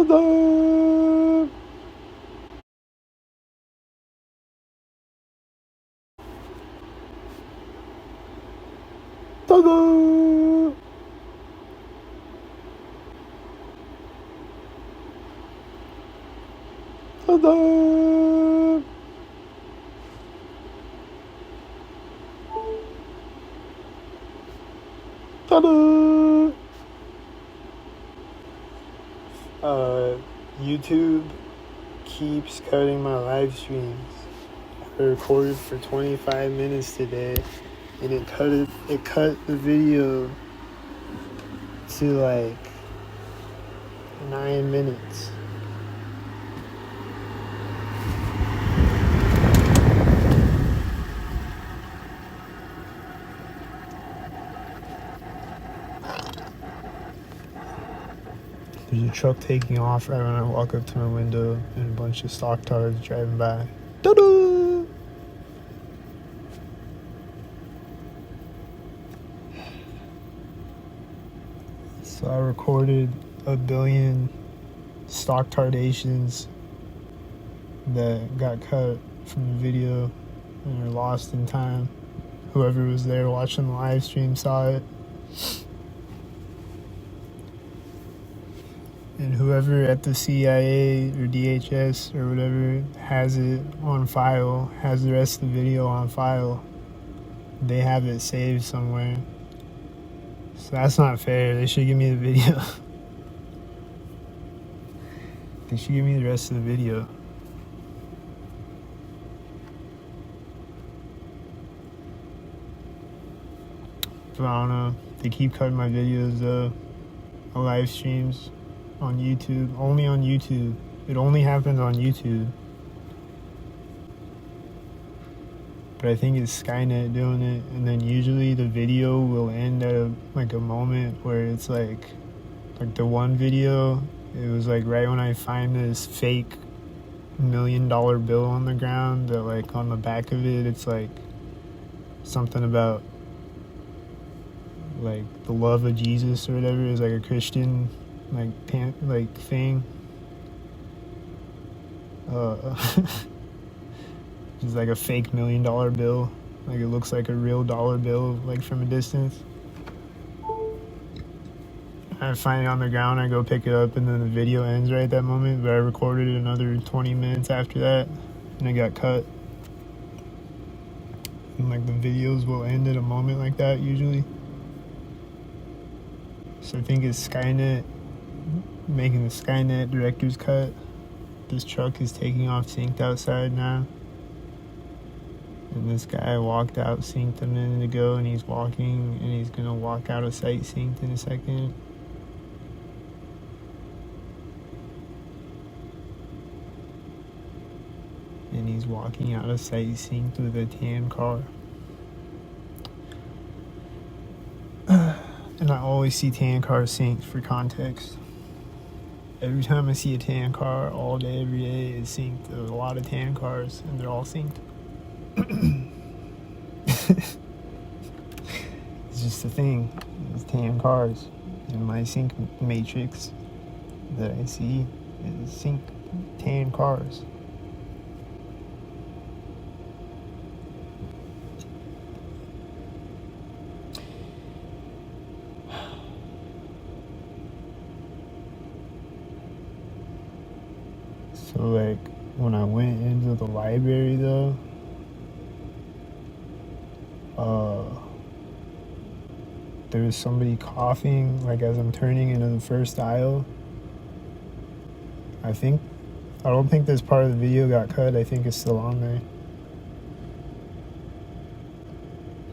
Ta-da! Ta-da! Ta-da! Ta-da! YouTube keeps cutting my live streams. I recorded for 25 minutes today, and it cut the video to like 9 minutes. There's a truck taking off right when I walk up to my window, and a bunch of stalktarded driving by. Ta-da! So I recorded 1 billion stocktardations that got cut from the video and are lost in time. Whoever was there watching the live stream saw it. And whoever at the CIA or DHS or whatever has it on file, has the rest of the video on file, they have it saved somewhere. So that's not fair. They should give me the video. They should give me the rest of the video. But I don't know. They keep cutting my videos though. My live streams on YouTube. Only on YouTube. It only happens on YouTube. But I think it's Skynet doing it, and then usually the video will end at a moment where it's like the one video, it was like right when I find this fake $1 million bill on the ground that like on the back of it, it's like something about like the love of Jesus or whatever. Is like a Christian thing. It's like a fake $1 million bill. Like it looks like a real dollar bill, like from a distance. I find it on the ground, I go pick it up, and then the video ends right at that moment. But I recorded it another 20 minutes after that, and it got cut. And like the videos will end at a moment like that usually. So I think it's Skynet making the Skynet director's cut. This truck is taking off synced outside now. And this guy walked out synced a minute ago, and he's walking, and he's gonna walk out of sight synced in a second. And he's walking out of sight synced with a tan car. And I always see tan cars synced for context. Every time I see a tan car, all day, every day, it's synced. There's a lot of tan cars, and they're all synced. It's just a thing. It's tan cars. And my sync matrix that I see is sync tan cars. So like when I went into the library though, there was somebody coughing like as I'm turning into the first aisle. I don't think this part of the video got cut. I think it's still on there.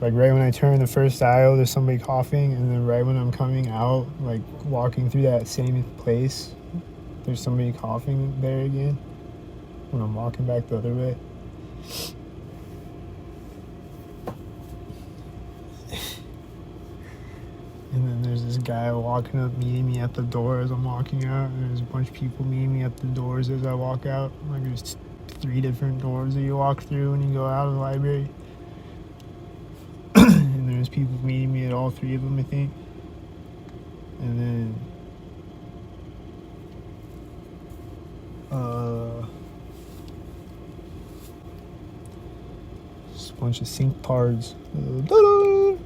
Like right when I turn the first aisle, there's somebody coughing, and then right when I'm coming out, like walking through that same place, there's somebody coughing there again when I'm walking back the other way. And then there's this guy walking up, meeting me at the door as I'm walking out. And there's a bunch of people meeting me at the doors as I walk out. Like there's 3 different doors that you walk through when you go out of the library. And there's people meeting me at all 3 of them, I think. And then Just a bunch of sync tards. Ta-da!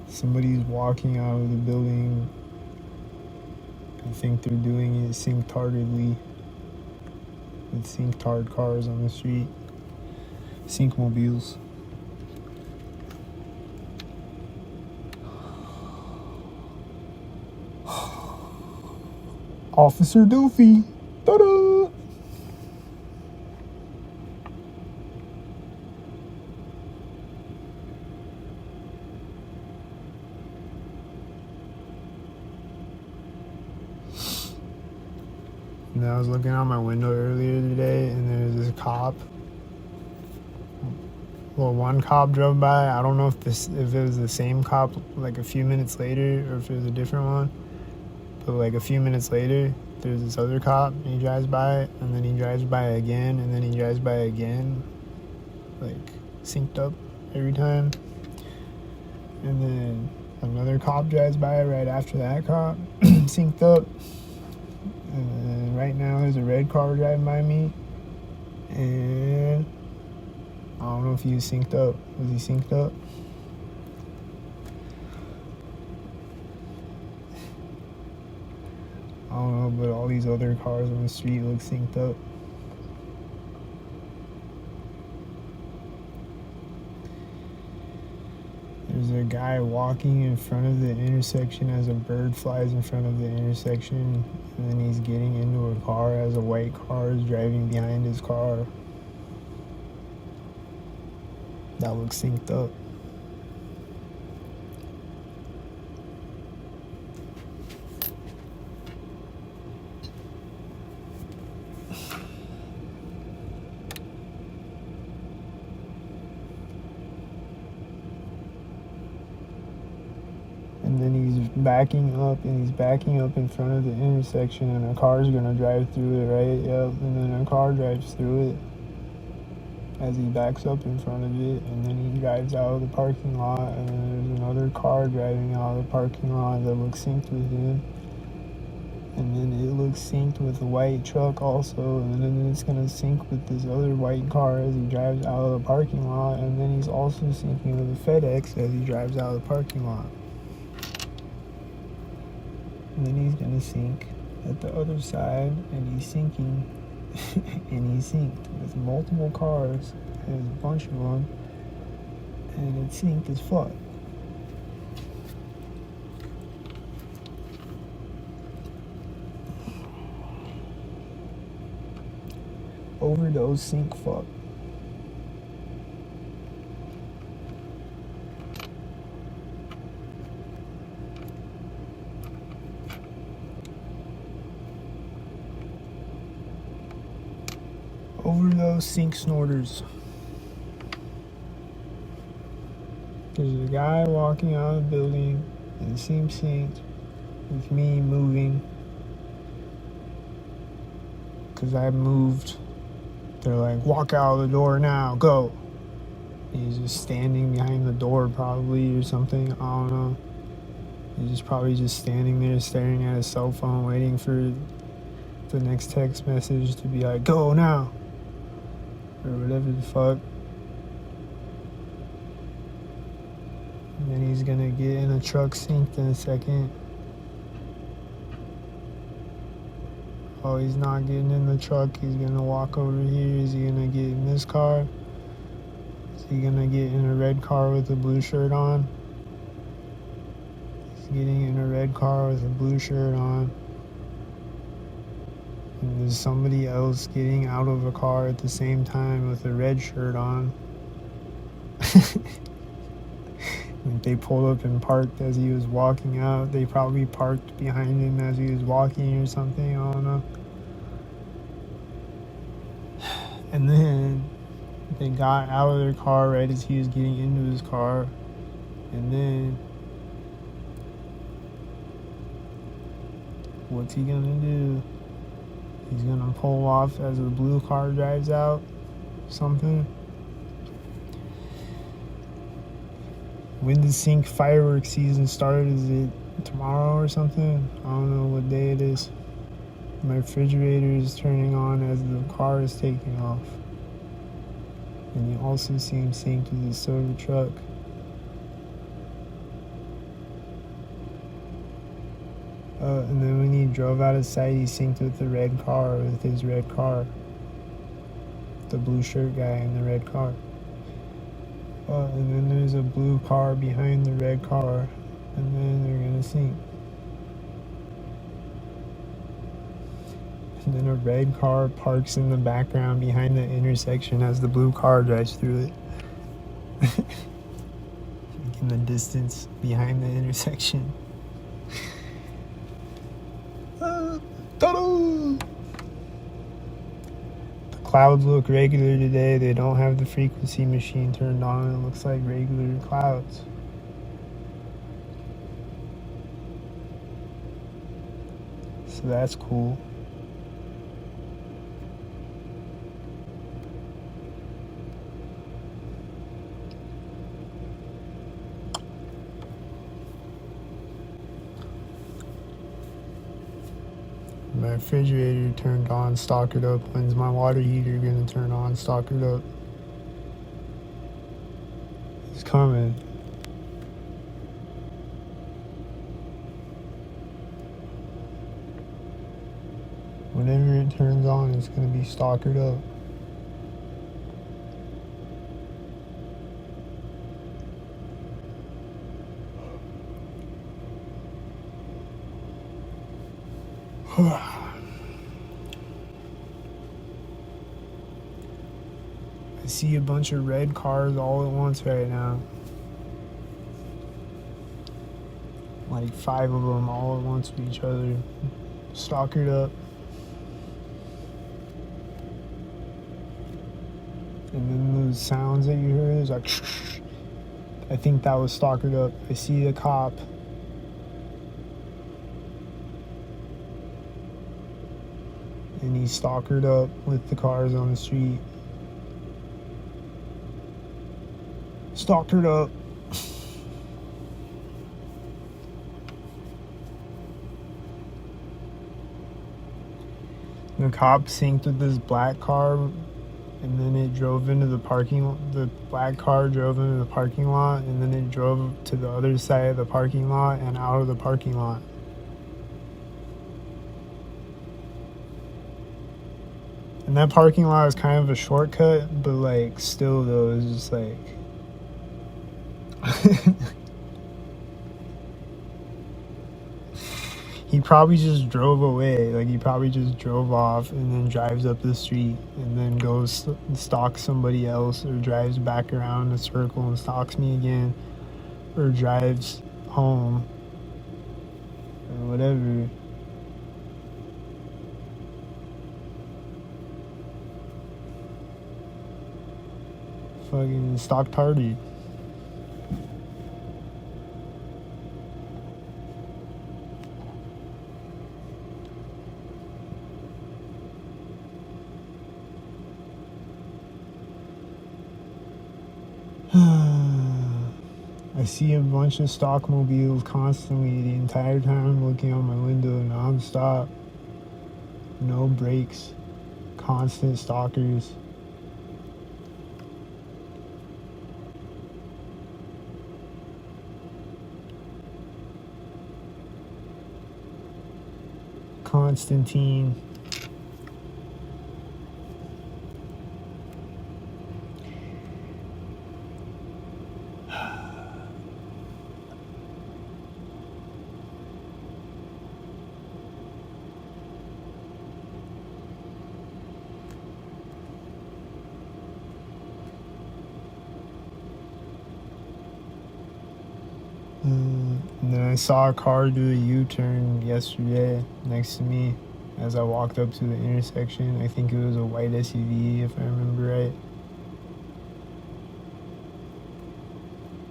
Somebody's walking out of the building. I think they're doing it sync tardedly with sync tard cars on the street. Sync mobiles. Officer Doofy. Ta-da! And I was looking out my window earlier today, and there's this cop. Well, one cop drove by. I don't know if it was the same cop like a few minutes later, or if it was a different one. But like a few minutes later, there's this other cop, and he drives by, and then he drives by again, and then he drives by again, like synced up every time. And then another cop drives by right after that cop, synced up. And right now there's a red car driving by me, and I don't know if he was synced up. Was he synced up? I don't know, but all these other cars on the street look synced up. There's a guy walking in front of the intersection as a bird flies in front of the intersection, and then he's getting into a car as a white car is driving behind his car. That looks synced up. And then he's backing up in front of the intersection, and a car's gonna drive through it, right? Yep. And then a car drives through it as he backs up in front of it, and then he drives out of the parking lot, and then there's another car driving out of the parking lot that looks synced with him, and then it looks synced with the white truck also, and then it's gonna sync with this other white car as he drives out of the parking lot, and then he's also syncing with the FedEx as he drives out of the parking lot. And then he's gonna sync at the other side, and he's syncing and he's synced with multiple cars. There's a bunch of them, and it's synced as fuck. Overdose sync fuck. Overdose sync snorters. There's a guy walking out of the building, and it seems synced with me moving, because I moved. They're like, walk out of the door now, go. And he's just standing behind the door probably or something, I don't know. He's probably just standing there staring at his cell phone waiting for the next text message to be like, go now, or whatever the fuck. And then he's gonna get in a truck synced in a second. Oh, he's not getting in the truck. He's gonna walk over here. Is he gonna get in this car? Is he gonna get in a red car with a blue shirt on? He's getting in a red car with a blue shirt on. And there's somebody else getting out of a car at the same time with a red shirt on. Like they pulled up and parked as he was walking out. They probably parked behind him as he was walking or something, I don't know. And then they got out of their car right as he was getting into his car. And then what's he gonna do? He's gonna pull off as the blue car drives out, something. When the sync fireworks season started, is it tomorrow or something. I don't know what day it is. My refrigerator is turning on as the car is taking off. And you also see him synced with the silver truck. And then when he drove out of sight, he synced with the red car, with his red car. The blue shirt guy in the red car. And then there's a blue car behind the red car, and then they're gonna sync. And then a red car parks in the background behind the intersection as the blue car drives through it. In the distance behind the intersection. The clouds look regular today. They don't have the frequency machine turned on. It looks like regular clouds. So that's cool. My refrigerator turned on, stock it up. When's my water heater gonna turn on, stock it up? It's coming. Whenever it turns on, it's gonna be stockered up. I see a bunch of red cars all at once right now. Like 5 of them all at once with each other. Stockered up. And then those sounds that you heard is like I think that was stockered up. I see a cop. And he's stalkered up with the cars on the street. Stalkered up. The cop synced with this black car, and then it drove into the parking lot. The black car drove into the parking lot, and then it drove to the other side of the parking lot and out of the parking lot. And that parking lot is kind of a shortcut, but like still though, it's just like he probably just drove away. Like he probably just drove off and then drives up the street and then goes stalks somebody else, or drives back around in a circle and stalks me again, or drives home or whatever. Fucking stalktarded. I see a bunch of stockmobiles constantly the entire time, looking out my window non-stop. No breaks. Constant stalkers. Constantine. And then I saw a car do a U-turn yesterday next to me as I walked up to the intersection. I think it was a white SUV, if I remember right.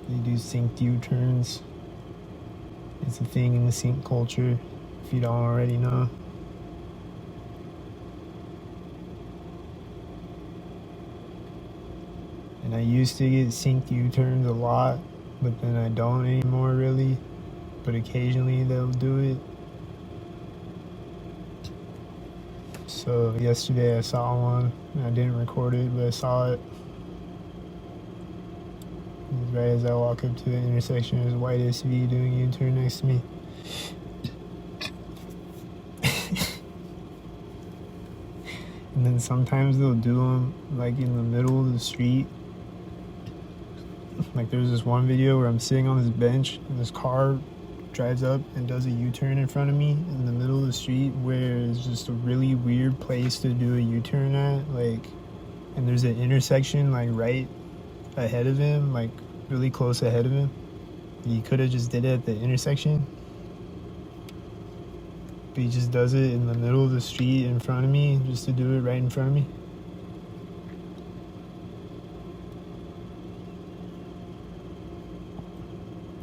They do synced U-turns. It's a thing in the sync culture, if you don't already know. And I used to get synced U-turns a lot, but then I don't anymore really. but occasionally they'll do it. So yesterday I saw one, and I didn't record it, but I saw it. Right as I walk up to the intersection, there's a white SUV doing a U-turn next to me. And then sometimes they'll do them like in the middle of the street. Like there's this one video where I'm sitting on this bench and this car drives up and does a U-turn in front of me in the middle of the street, where it's just a really weird place to do a U-turn at. Like, and there's an intersection like right ahead of him, like really close ahead of him. He could have just did it at the intersection, but he just does it in the middle of the street in front of me, just to do it right in front of me.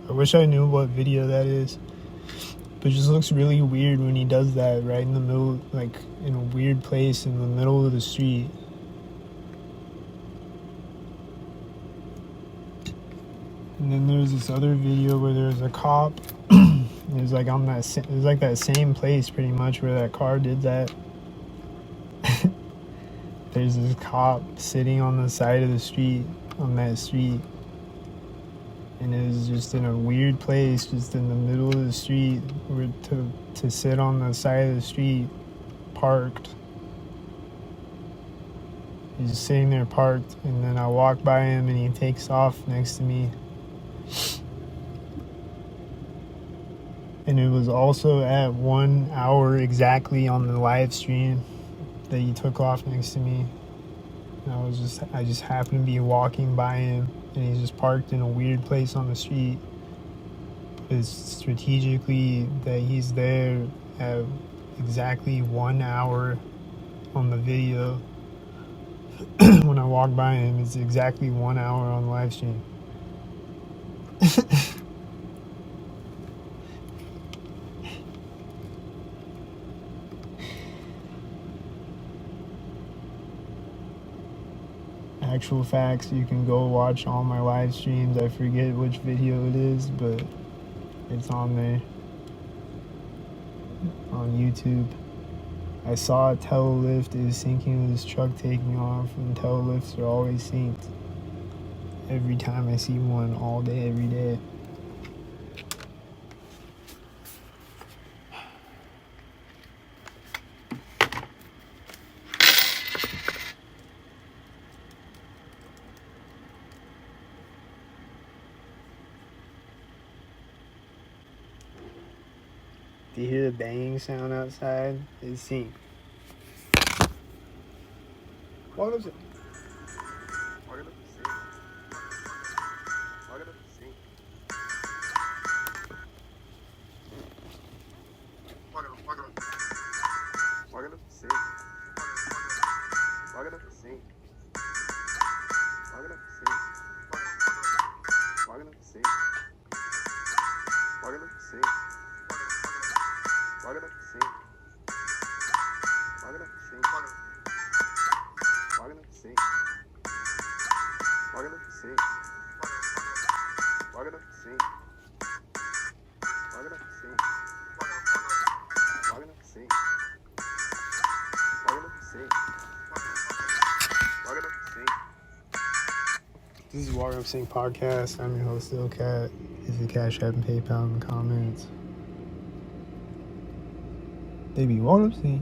I wish I knew what video that is, but it just looks really weird when he does that right in the middle, like in a weird place in the middle of the street. And then there's this other video where there's a cop. It was like on that. It was like that same place pretty much where that car did that. There's this cop sitting on the side of the street, on that street, and it was just in a weird place, just in the middle of the street, where to sit on the side of the street, parked. He's just sitting there parked, and then I walk by him and he takes off next to me. And it was also at 1 hour exactly on the live stream that he took off next to me. And I just happened to be walking by him, and he's just parked in a weird place on the street. It's strategically that he's there at exactly 1 hour on the video. When I walk by him, it's exactly 1 hour on the live stream. Actual facts, you can go watch all my live streams. I forget which video it is, but it's on there on YouTube. I saw a tail lift is sinking with his truck taking off, and tail lifts are always synced. Every time I see one, all day, every day. Do you hear the banging sound outside? It's synced. What is it? This is Walk Up Sync Podcast. I'm your host, Lil Cat. If you Cash App and PayPal in the comments. They be Walk Up Sync.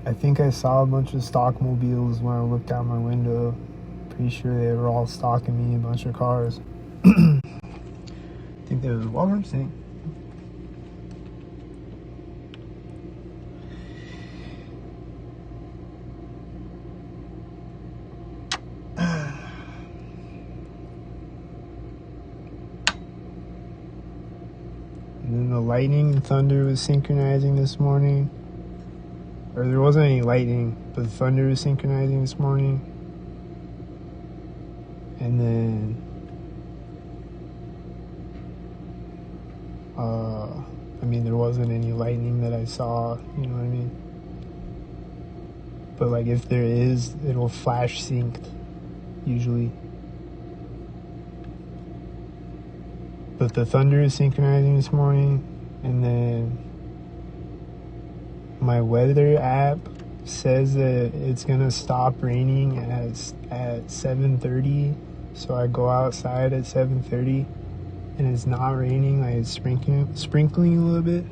I think I saw a bunch of stockmobiles when I looked out my window. Pretty sure they were all stalking me, a bunch of cars. I think there was Walk Up Sync. And then the lightning and thunder was synchronizing this morning. Or there wasn't any lightning, but the thunder was synchronizing this morning. And then there wasn't any lightning that I saw, you know what I mean? But like if there is, it'll flash synced. usually. But the thunder is synchronizing this morning, and then my weather app says that it's gonna stop raining at 7:30. So I go outside at 7:30, and it's not raining. Like, it's sprinkling a little bit.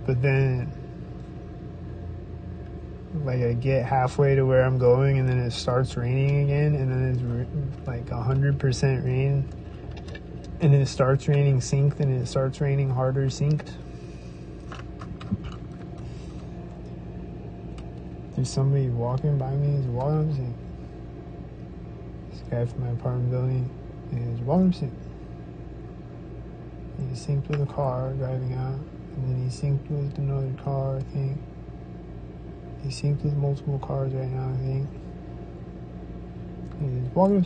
But then, like, I get halfway to where I'm going, and then it starts raining again, and then it's like 100% rain, and then it starts raining synced, and it starts raining harder synced. There's somebody walking by me. He's walking. This guy from my apartment building, and he's walking. He synced with a car driving out, and then he synced with another car, I think. He synced with multiple cars right now, I think. And he's walking.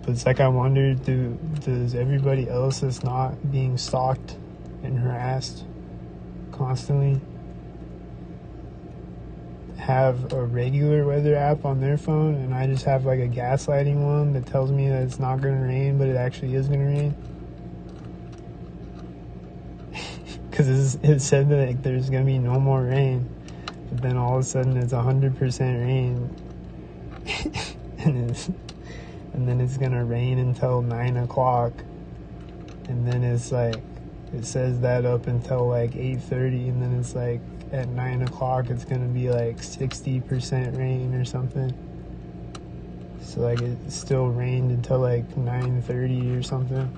But it's like, I wonder, does everybody else that's not being stalked and harassed constantly have a regular weather app on their phone, and I just have like a gaslighting one that tells me that it's not going to rain, but it actually is going to rain? Because it said that, like, there's going to be no more rain, but then all of a sudden it's 100% rain. And then it's gonna rain until 9 o'clock, and then it's like, it says that up until like 8:30, and then it's like at 9 o'clock it's gonna be like 60% rain or something. So like, it still rained until like 9:30 or something,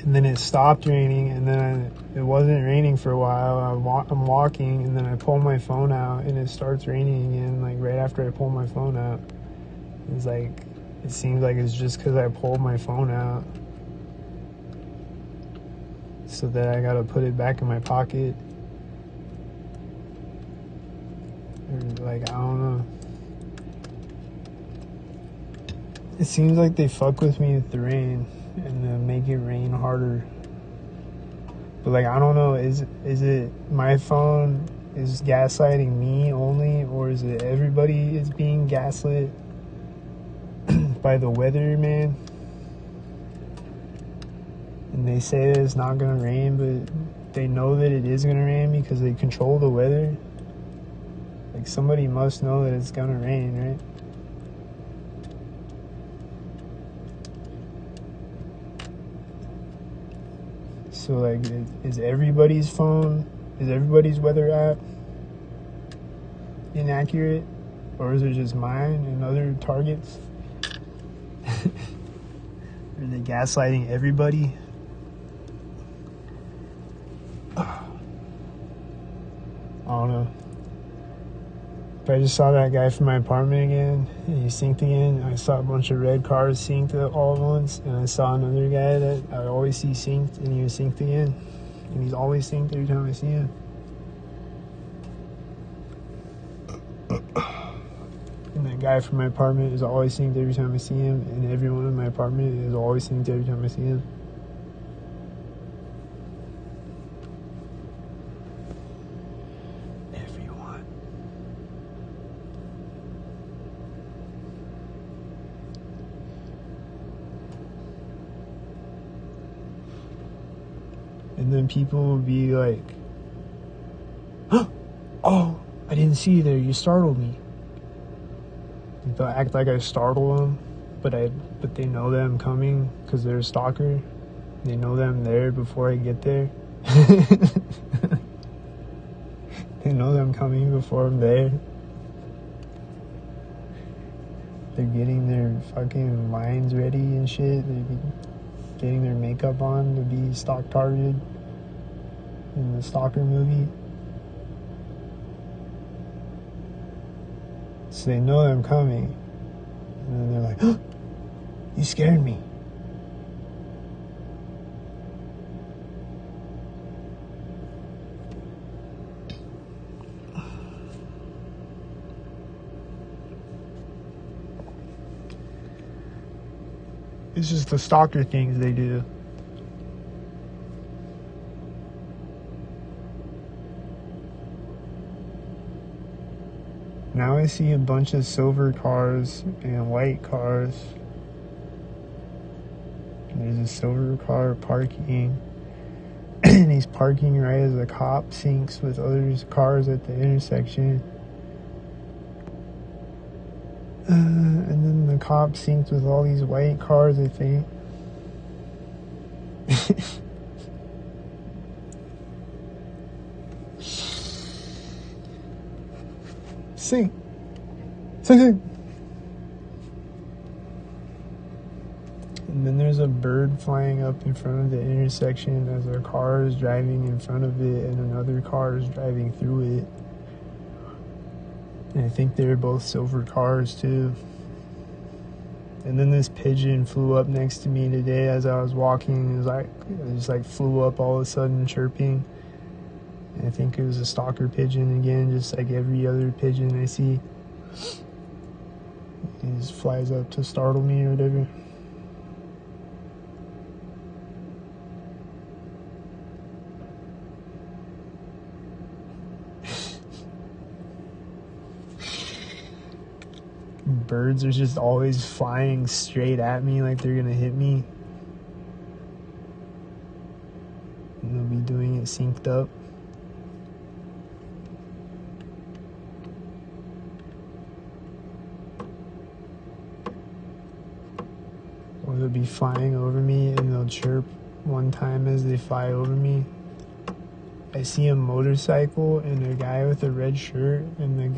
and then it stopped raining, and then it wasn't raining for a while. I'm walking, and then I pull my phone out, and it starts raining again, like right after I pull my phone out. It's like, it seems like it's just because I pulled my phone out, so that I gotta put it back in my pocket, or like, I don't know. It seems like they fuck with me with the rain and then make it rain harder. But like, I don't know, is it my phone is gaslighting me only, or is it everybody is being gaslit by the weather, man? And they say that it's not gonna rain, but they know that it is gonna rain because they control the weather. Like, somebody must know that it's gonna rain, right? So like, is everybody's phone, is everybody's weather app inaccurate, or is it just mine and other targets? Are they gaslighting everybody? I don't know. But I just saw that guy from my apartment again, and he synced again. I saw a bunch of red cars synced all at once, and I saw another guy that I always see synced, and he was synced again. And he's always synced every time I see him. And that guy from my apartment is always synced every time I see him, and everyone in my apartment is always synced every time I see him. Everyone. And then people will be like, oh, I didn't see you there, you startled me. They'll act like I startle them, but they know that I'm coming because they're a stalker. They know that I'm there before I get there. They know that I'm coming before I'm there. They're getting their fucking minds ready and shit. They're getting their makeup on to be stalktarded in the stalker movie. So they know that I'm coming, and then they're like, oh, you scared me. It's just the stalker things they do. now I see a bunch of silver cars and white cars. There's a silver car parking. And he's parking right as a cop syncs with other cars at the intersection. And then the cop syncs with all these white cars, I think. Sync. Sync. And then there's a bird flying up in front of the intersection as a car is driving in front of it and another car is driving through it. And I think they're both silver cars too. And then this pigeon flew up next to me today as I was walking. It just like flew up all of a sudden chirping. And I think it was a stalker pigeon again, just like every other pigeon I see. He just flies up to startle me or whatever. Birds are just always flying straight at me like they're gonna hit me. And they'll be doing it synced up. Or they'll be flying over me and they'll chirp one time as they fly over me. I see a motorcycle and a guy with a red shirt, and the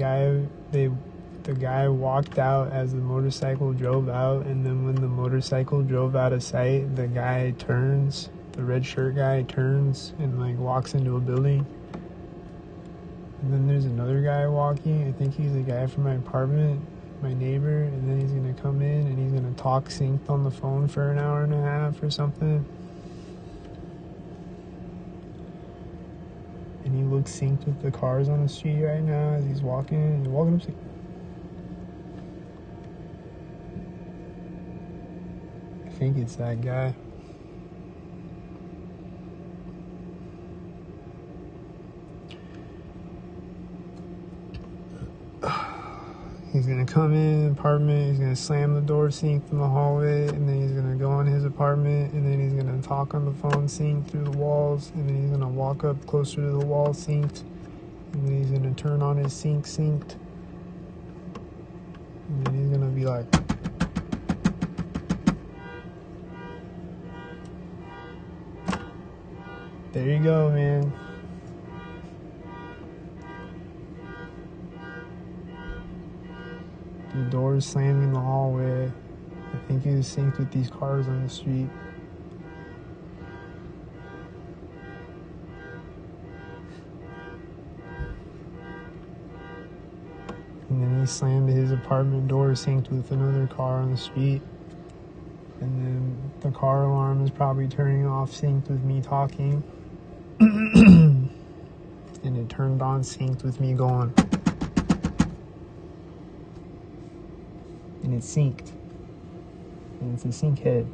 guy walked out as the motorcycle drove out, and then when the motorcycle drove out of sight, the guy turns, the red shirt guy turns and like walks into a building. And then there's another guy walking. I think he's the guy from my apartment, my neighbor, and then he's gonna come in and he's gonna talk synced on the phone for an hour and a half or something. And he looks synced with the cars on the street right now as he's walking. He's walking up. I think it's that guy. He's gonna come in the apartment, he's gonna slam the door synced in the hallway, and then he's gonna go in his apartment, and then he's gonna talk on the phone synced through the walls, and then he's gonna walk up closer to the wall synced, and then he's gonna turn on his sync synced, and then he's gonna be like, there you go, man. The doors slamming in the hallway. I think he was synced with these cars on the street. And then he slammed his apartment door synced with another car on the street. And then the car alarm is probably turning off synced with me talking. And it turned on synced with me going. And it's synced. And it's a sync head.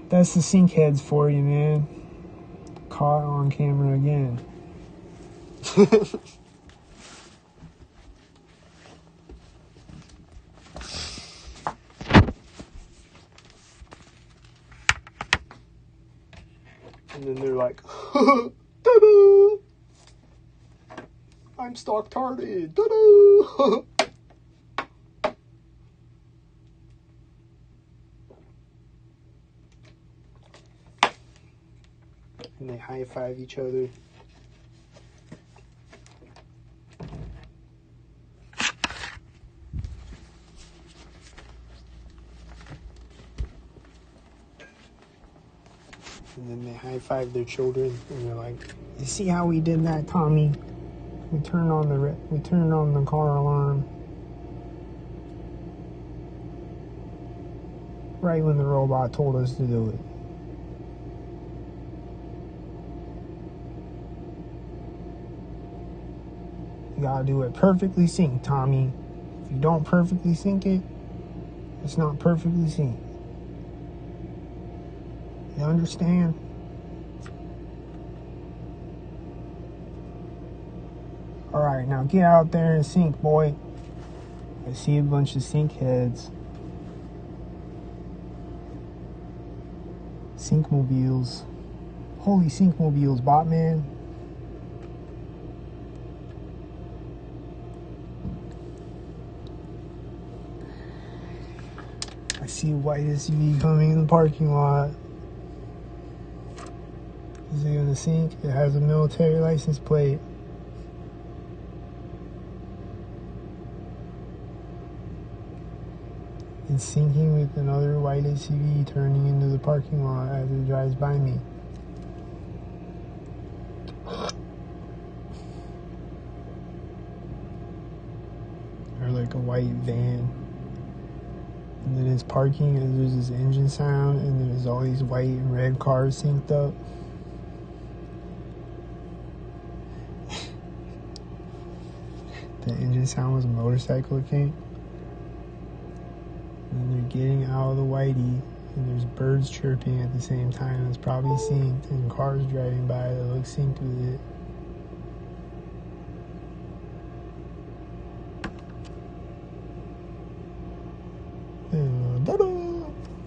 That's the sync heads for you, man. Caught on camera again. And then they're like, ta-da! I'm stalktarded. Ta-da! And they high-five each other. And then they high-five their children, and they're like, "You see how we did that, Tommy? We turned on the car alarm right when the robot told us to do it." You gotta do it perfectly synced, Tommy. If you don't perfectly sync it, it's not perfectly synced. You understand? Alright, now get out there and sync, boy. I see a bunch of sync heads. Syncmobiles. Holy syncmobiles, Botman. I see a white SUV coming in the parking lot. Is it gonna sync? It has a military license plate. It's syncing with another white SUV turning into the parking lot as it drives by me. Or like a white van. And then it's parking and there's this engine sound and there's all these white and red cars synced up. The engine sound was a motorcycle, I think. And they're getting out of the whitey, and there's birds chirping at the same time. It's probably synced, and cars driving by that look synced with it.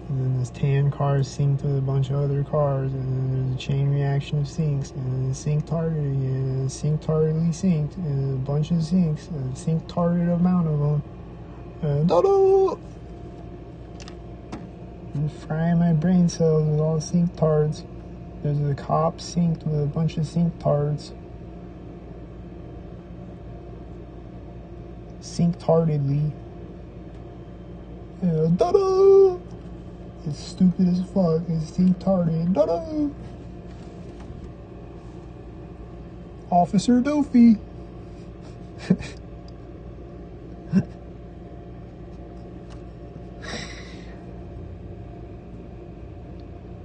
And then this tan car is synced with a bunch of other cars, and then there's a chain reaction of syncs, and then it's synced tarted again, and it's synced tardedly synced, and a bunch of syncs, and a synced tarded amount of them. And I'm frying my brain cells with all sync tards. There's the cop synced with a bunch of sync tards. Sync tardedly. It's stupid as fuck. It's sync tarded. Officer Doofy.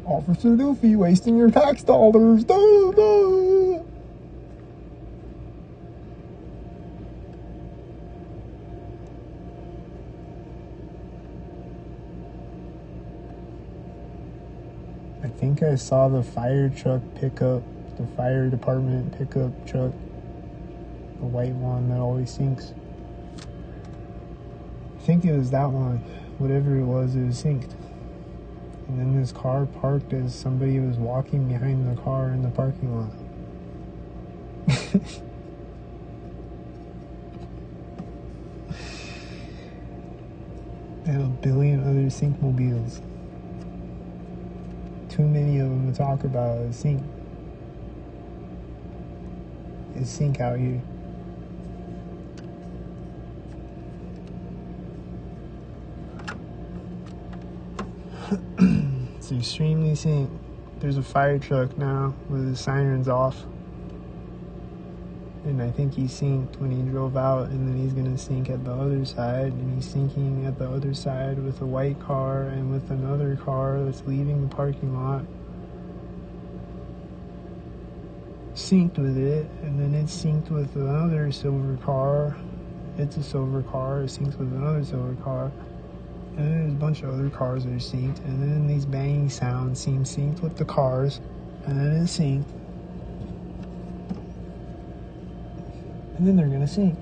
Officer Doofy, wasting your tax dollars. I think I saw the fire truck pickup, the fire department pickup truck, the white one that always syncs. I think it was that one. Whatever it was synced. And then this car parked as somebody was walking behind the car in the parking lot. And a billion other syncmobiles. Too many of them to talk about. It's sync. It's sync out here. It's extremely sync. There's a fire truck now with the sirens off. And I think he synced when he drove out, and then he's gonna sync at the other side, and he's syncing at the other side with a white car and with another car that's leaving the parking lot. Synced with it, and then it's synced with another silver car. It's a silver car, it syncs with another silver car. And then there's a bunch of other cars that are synced, and then these banging sounds seem synced with the cars, and then it's synced. And then they're gonna sync.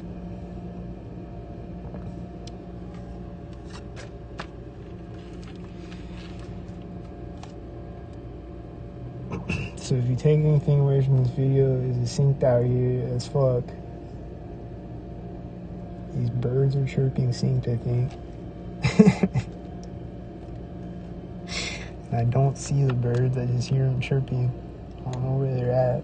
So if you take anything away from this video, it's synced out here as fuck. These birds are chirping synced, I think. And I don't see the birds, I just hear them chirping. I don't know where they're at.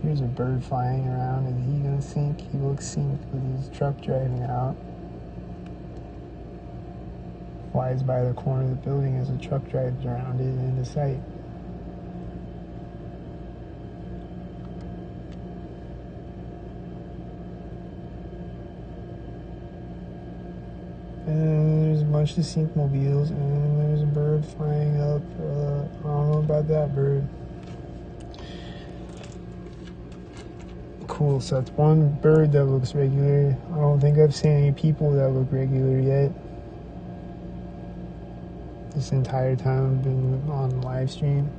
Here's a bird flying around. Is he gonna sync? He looks synced with his truck driving out. Flies by the corner of the building as the truck drives around it into sight. And there's a bunch of syncmobiles, and there's a bird flying up. I don't know about that bird. Cool, so that's one bird that looks regular. I don't think I've seen any people that look regular yet. This entire time I've been on live stream.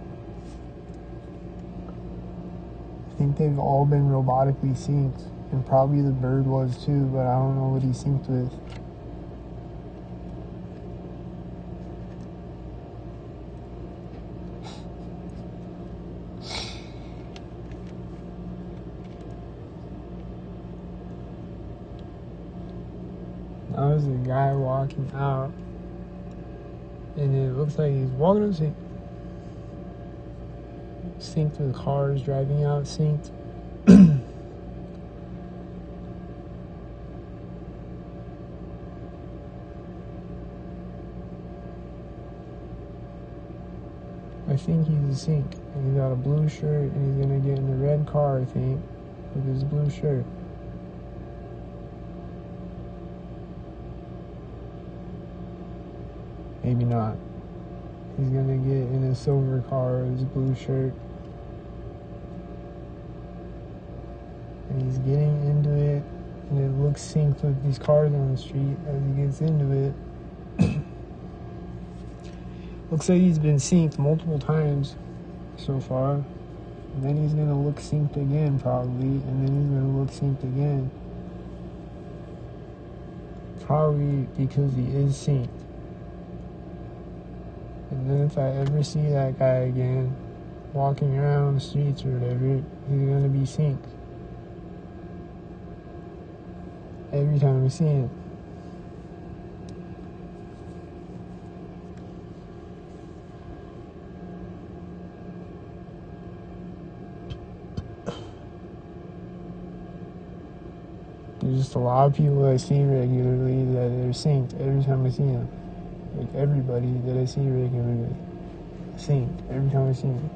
I think they've all been robotically synced. And probably the bird was too, but I don't know what he synced with. Now there's a guy walking out, and it looks like he's walking up synced with cars driving out, synced. I think he's a sync, and he's got a blue shirt, and he's gonna get in the red car, I think, with his blue shirt. Maybe not. He's gonna get in a silver car with his blue shirt. And he's getting into it, and it looks synced with these cars on the street as he gets into it. Looks like he's been synced multiple times so far. And then he's gonna look synced again probably, and then he's gonna look synced again. Probably because he is synced. And then if I ever see that guy again, walking around the streets or whatever, he's gonna be synced. Every time I see him. There's just a lot of people I see regularly that are synced every time I see them. Like everybody that I see regularly, synced every time I see them.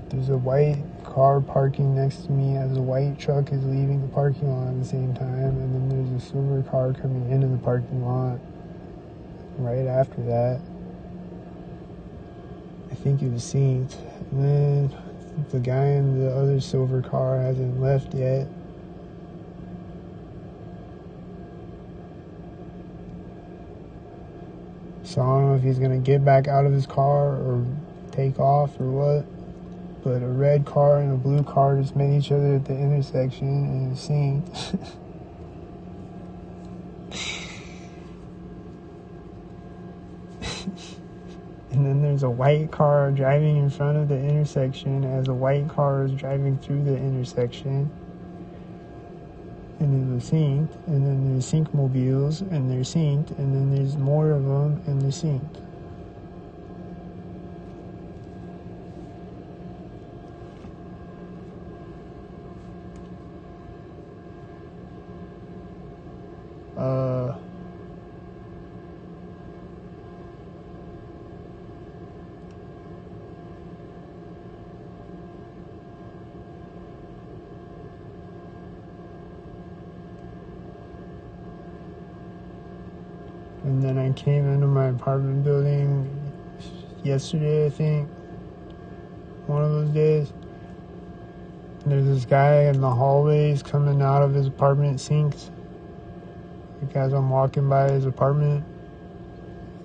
There's a white car parking next to me as a white truck is leaving the parking lot at the same time, and then there's a silver car coming into the parking lot right after that. I think it was synced. And then the guy in the other silver car hasn't left yet. So I don't know if he's gonna get back out of his car or take off or what. But a red car and a blue car just met each other at the intersection and it's synced. And then there's a white car driving in front of the intersection as a white car is driving through the intersection. And it was synced. And then there's sync mobiles and they're synced. And then there's more of them and they're synced. And then I came into my apartment building yesterday, I think. One of those days. And there's this guy in the hallways coming out of his apartment synced. Like as I'm walking by his apartment.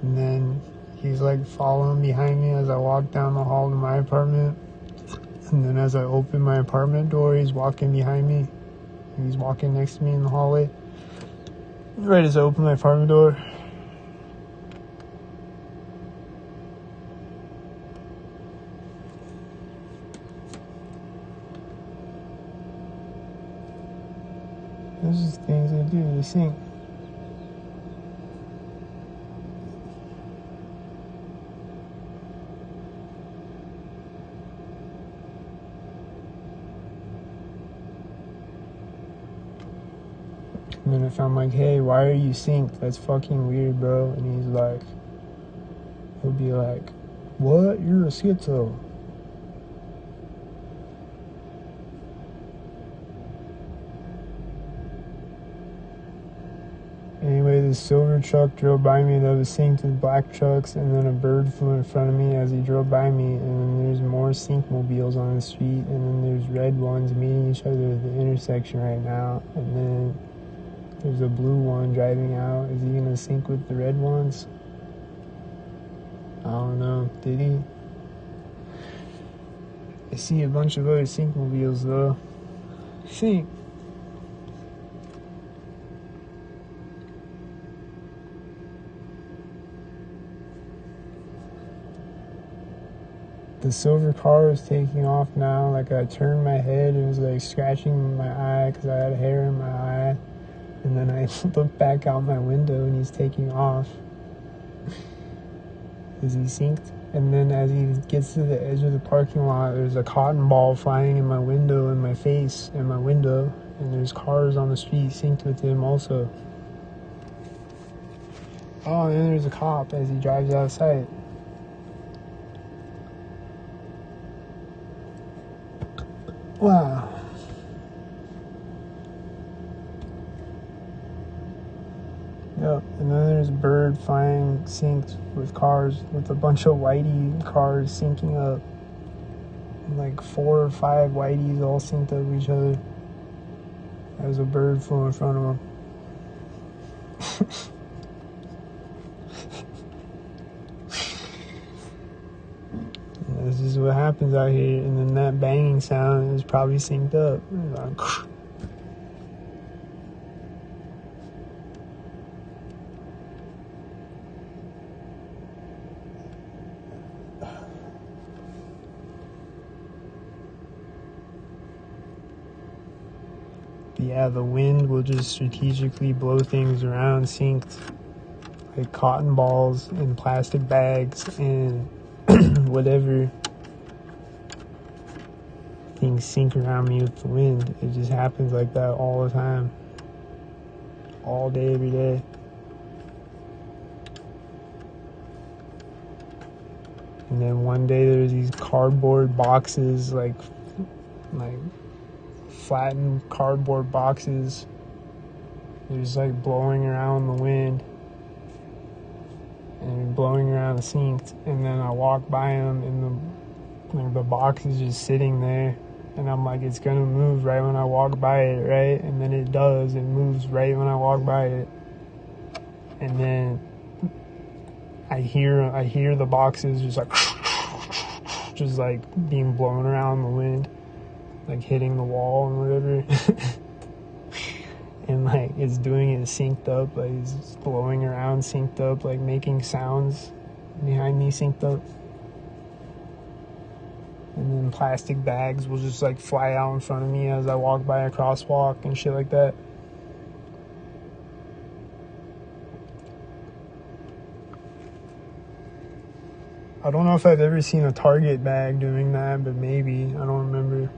And then he's like following behind me as I walk down the hall to my apartment. And then as I open my apartment door, he's walking behind me. And he's walking next to me in the hallway. Right as I open my apartment door. Those are things I do, they sync. And then if I'm like, hey, why are you synced? That's fucking weird, bro. And he's like, he'll be like, what? You're a schizo. Anyway, this silver truck drove by me that was synced with black trucks, and then a bird flew in front of me as he drove by me, and then there's more more syncmobiles on the street, and then there's red ones meeting each other at the intersection right now, and then there's a blue one driving out. Is he gonna sync with the red ones? I don't know. Did he? I see a bunch of other syncmobiles though. Sync. The silver car was taking off now. Like, I turned my head and it was like scratching my eye because I had hair in my eye. And then I looked back out my window and he's taking off. Is he synced? And then as he gets to the edge of the parking lot, there's a cotton ball flying in my window, in my face, in my window. And there's cars on the street synced with him also. Oh, and then there's a cop as he drives out of sight. Wow. Yep, and then there's a bird flying synced with cars, with a bunch of whitey cars syncing up. Like 4 or 5 whiteys all synced up with each other. There's a bird flew in front of them. This is what happens out here, and then that banging sound is probably synced up. Yeah, the wind will just strategically blow things around synced, like cotton balls and plastic bags and whatever things sync around me with the wind. It just happens like that all the time, all day, every day. And then one day there's these cardboard boxes, like flattened cardboard boxes. They're just like blowing around the wind and blowing around the sinks. And then I walk by them and the box is just sitting there. And I'm like, it's gonna move right when I walk by it, right? And then it does. It moves right when I walk by it. And then I hear the boxes just like being blown around the wind, like hitting the wall and whatever. And like it's doing it synced up, like it's blowing around synced up, like making sounds behind me synced up. And then plastic bags will just like fly out in front of me as I walk by a crosswalk and shit like that. I don't know if I've ever seen a Target bag doing that, but maybe. I don't remember.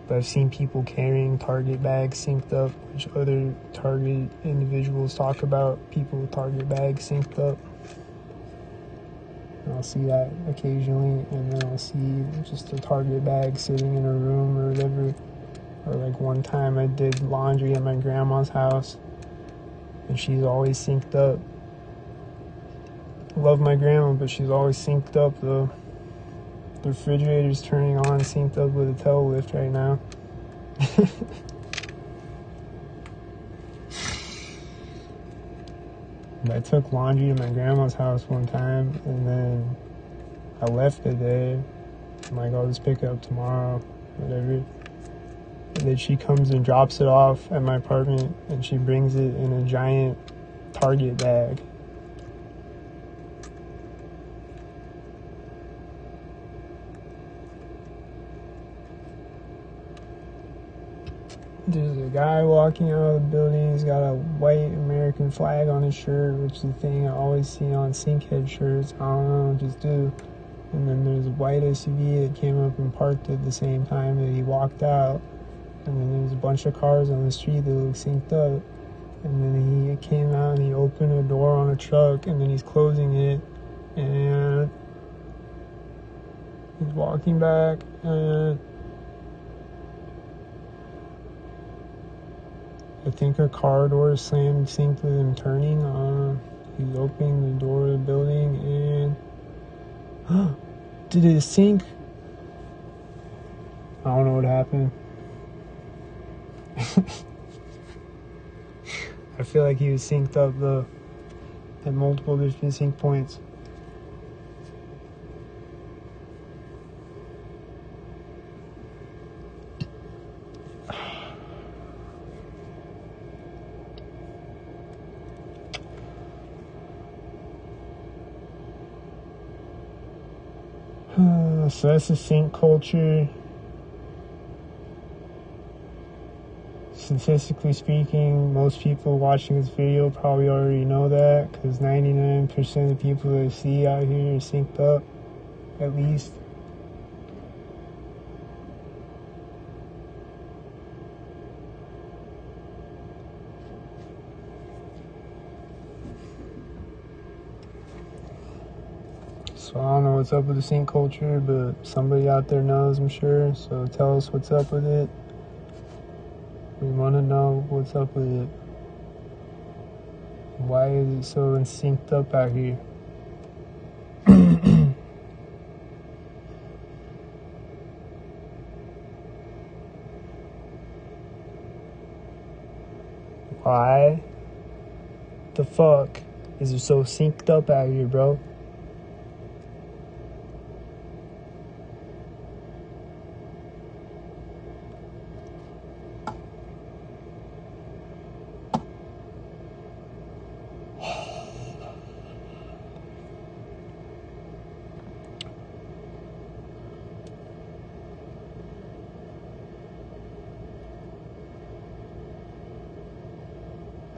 But I've seen people carrying Target bags synced up, which other Target individuals talk about, people with Target bags synced up. And I'll see that occasionally, and then I'll see just a Target bag sitting in a room or whatever. Or like one time I did laundry at my grandma's house, and she's always synced up. Love my grandma, but she's always synced up though. The refrigerator's turning on, synced up with a tail lift right now. I took laundry to my grandma's house one time, and then I left it there. I'm like, I'll just pick it up tomorrow, whatever. And then she comes and drops it off at my apartment, and she brings it in a giant Target bag. There's a guy walking out of the building. He's got a white American flag on his shirt, which is the thing I always see on Sinkhead shirts. I don't know, just do. And then there's a white SUV that came up and parked at the same time that he walked out. And then there's a bunch of cars on the street that look synced up. And then he came out and he opened a door on a truck, and then he's closing it. And he's walking back, and I think a car door slammed synced with him turning. He's opening the door of the building, and Did it sync? I don't know what happened. I feel like he was synced up though at multiple different sync points. So that's the sync culture. Statistically speaking, most people watching this video probably already know that, because 99% of the people that I see out here are synced up, at least. So I don't know what's up with the sync culture, but somebody out there knows, I'm sure. So tell us what's up with it. We want to know what's up with it. Why is it so synced up out here? Why the fuck is it so synced up out here, bro?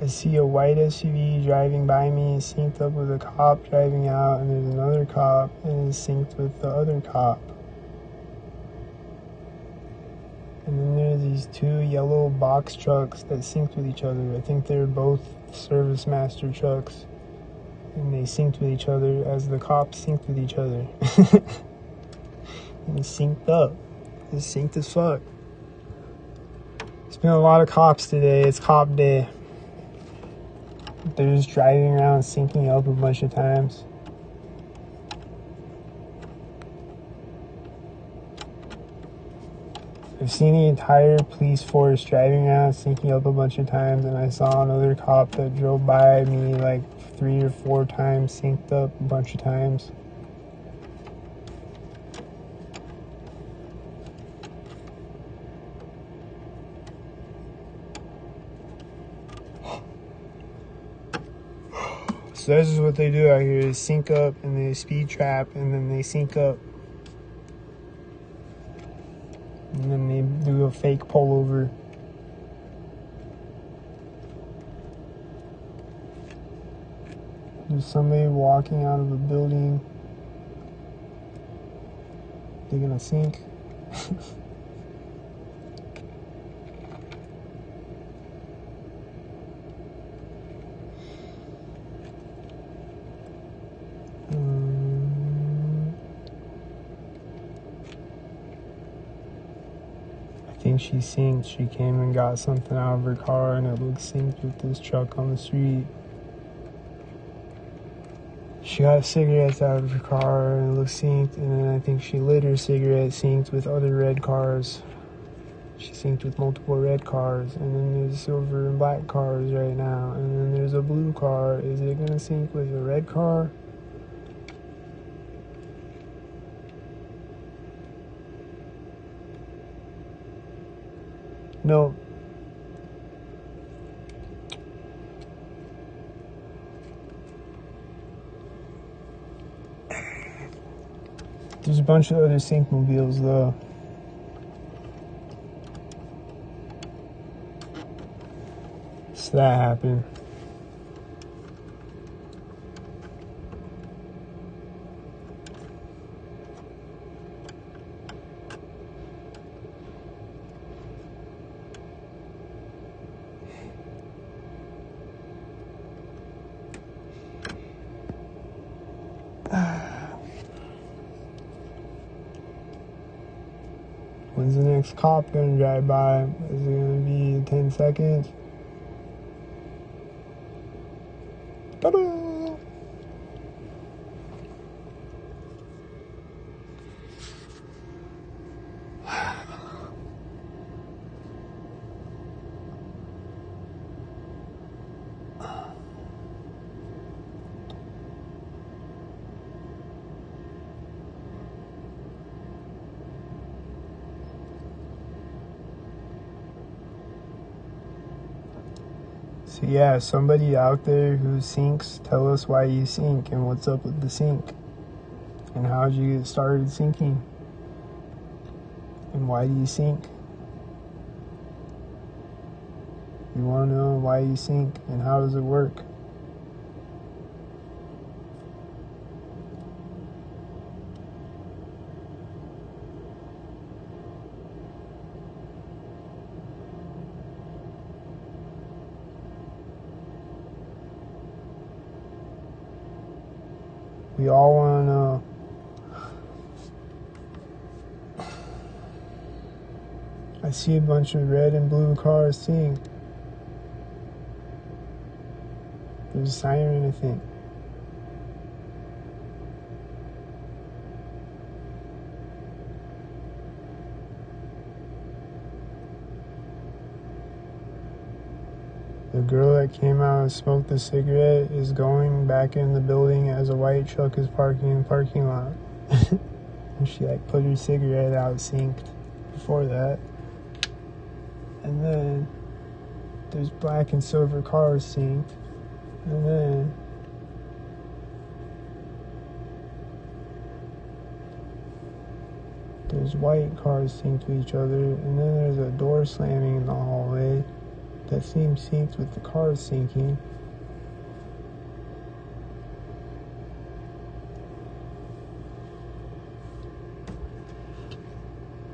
I see a white SUV driving by me, synced up with a cop driving out, and there's another cop, and it's synced with the other cop. And then there's these two yellow box trucks that synced with each other. I think they're both Service Master trucks, and they synced with each other as the cops synced with each other. And it's synced up. It's synced as fuck. There's been a lot of cops today. It's cop day. They're just driving around syncing up a bunch of times. I've seen the entire police force driving around syncing up a bunch of times, and I saw another cop that drove by me like 3 or 4 times, synced up a bunch of times. So this is what they do out here, is sync up and they speed trap and then they sync up. And then they do a fake pullover. There's somebody walking out of a building. They're gonna sync. I think she synced. She came and got something out of her car and it looked synced with this truck on the street. She got cigarettes out of her car and it looked synced, and then I think she lit her cigarette, synced with other red cars. She synced with multiple red cars, and then there's silver and black cars right now, and then there's a blue car. Is it gonna sync with a red car? No. There's a bunch of other sync mobiles though. So that happened. When's the next cop gonna drive by? Is it gonna be 10 seconds? Ta-da! So yeah, somebody out there who sinks, tell us why you sink and what's up with the sink. And how did you get started sinking? And why do you sink? You want to know why you sink and how does it work? We all want to know. I see a bunch of red and blue cars sink. There's a siren, I think. The girl that came out and smoked the cigarette is going back in the building as a white truck is parking in the parking lot. And she put her cigarette out synced before that. And then there's black and silver cars synced. And then there's white cars synced with each other. And then there's a door slamming in the hallway that seems synced with the cars syncing.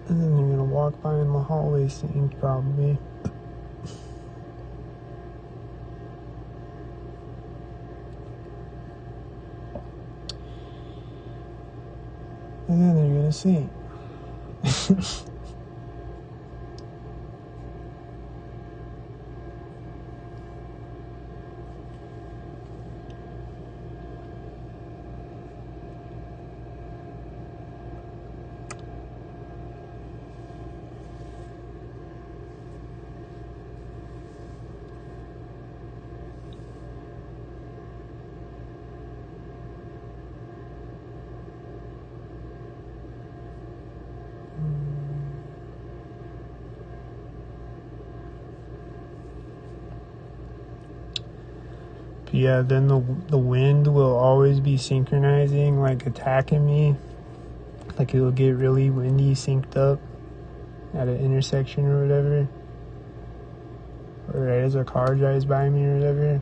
And then they're gonna walk by in the hallway synced probably. And then they're gonna sink. Yeah, then the wind will always be synchronizing, attacking me. It will get really windy, synced up at an intersection or whatever. Or right as a car drives by me or whatever.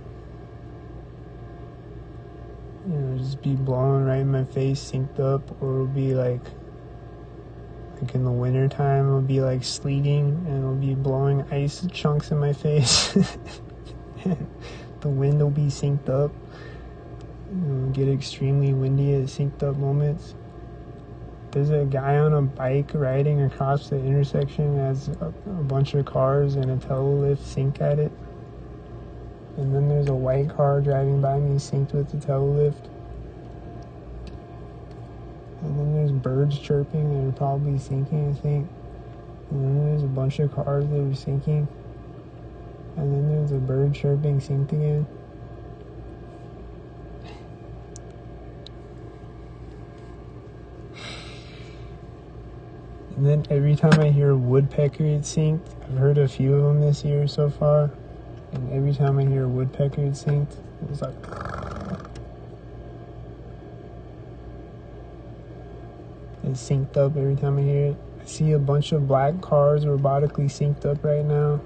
Just be blowing right in my face, synced up. Or it'll be like in the winter time, it'll be sleeting and it'll be blowing ice chunks in my face. The wind will be synced up. Get extremely windy at synced up moments. There's a guy on a bike riding across the intersection as a bunch of cars and a telelift sync at it. And then there's a white car driving by me synced with the telelift. And then there's birds chirping that are probably syncing, I think. And then there's a bunch of cars that are syncing. And then there's a bird chirping synced again. And then every time I hear a woodpecker, it's synced. I've heard a few of them this year so far. And every time I hear a woodpecker, it's synced. It's like... It's synced up every time I hear it. I see a bunch of black cars robotically synced up right now.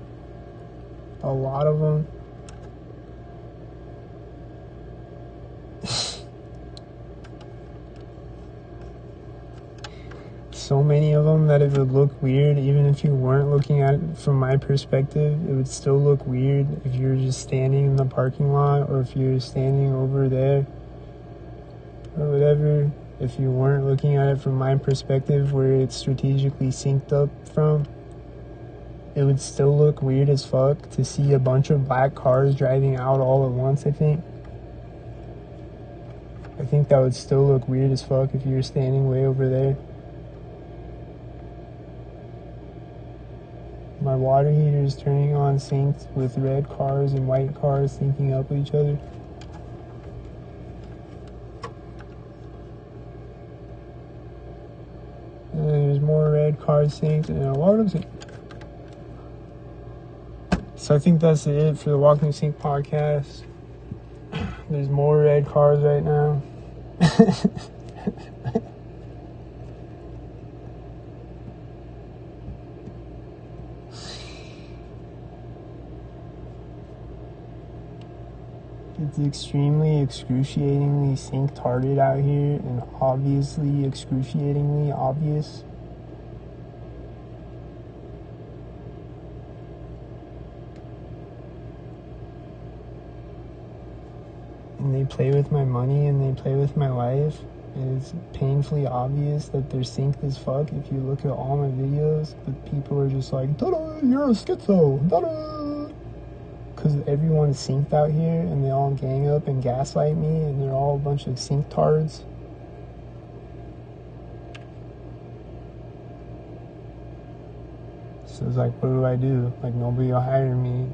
A lot of them. So many of them that it would look weird even if you weren't looking at it from my perspective. It would still look weird if you were just standing in the parking lot or if you were standing over there or whatever. If you weren't looking at it from my perspective where it's strategically synced up from, it would still look weird as fuck to see a bunch of black cars driving out all at once, I think. I think that would still look weird as fuck if you were standing way over there. My water heater is turning on synced with red cars and white cars syncing up with each other. And there's more red cars synced and a lot of them So I think that's it for the Walking Sync podcast. There's more red cars right now. It's extremely excruciatingly stalktarded out here, and obviously excruciatingly obvious. And they play with my money and they play with my life. And it's painfully obvious that they're synced as fuck. If you look at all my videos, but people are just like, "Da-da, you're a schizo, da-da." Because everyone's synced out here and they all gang up and gaslight me, and they're all a bunch of synctards. So it's like, what do I do? Like, nobody will hire me.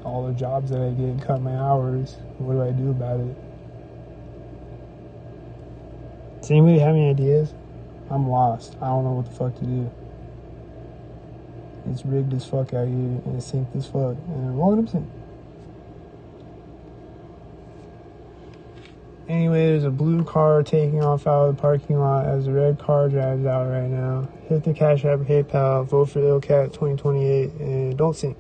All the jobs that I get cut my hours. What do I do about it? Does anybody have any ideas? I'm lost. I don't know what the fuck to do. It's rigged as fuck out here, and it's synced as fuck. And welcome to Anyway, there's a blue car taking off out of the parking lot as the red car drives out right now. Hit the Cash App, PayPal, vote for ILCAT 2028, and don't sync.